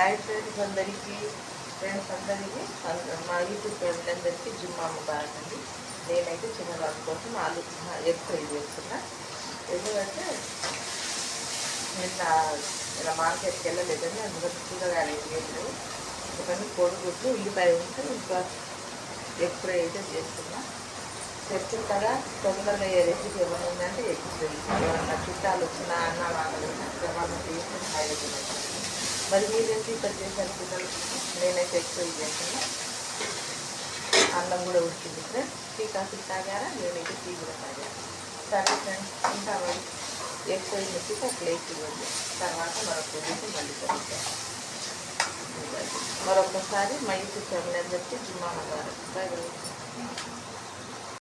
Hi friends అందరికీ మా YouTube friend అందరికీ జుమ్మా ముబారక్ అండి. నేనైతే చిన్నవాళ్ళ కోసం ఎగ్ ఫ్రై చేస్తున్నా. ఎందుకంటే నిన్న మార్కెట్కి వెళ్ళలేదని అందులో కూరగాయలు లేదు. ఎందుకంటే కోడిగుడ్లు ఉల్లిపాయ ఉంటే ఇంకా ఎగ్ ఫ్రై అయితే చేస్తున్నా. తెచ్చిన కదా తొందరగా రెసిపీ ఏమైనా ఉందంటే ఎగ్ ఫ్రై. ఏమన్నా చుట్టాలు వచ్చినా అన్న వాళ్ళు చేసి హాయిగా తినచ్చు. మరి మీరేంటి ఇక్కడ చేశారు పిల్లలు? నేనైతే ఎగ్ ఫ్రై చేస్తున్నా. అన్నం కూడా ఉడికింది ఫ్రెండ్స్. టీ కాఫీ తాగారా? నేనైతే టీ కూడా తాగాను. సరే ఫ్రెండ్స్, ఇంకా మరి ఎగ్ ఫ్రై వచ్చి ఒక ప్లేట్ ఇవ్వండి. తర్వాత మరొక రోజు మళ్ళీ కలుగుతాం. మరొకసారి మా యూట్యూబ్ ఛానల్ అందరికీ జుమ్మా ముబారక్. Bye bye.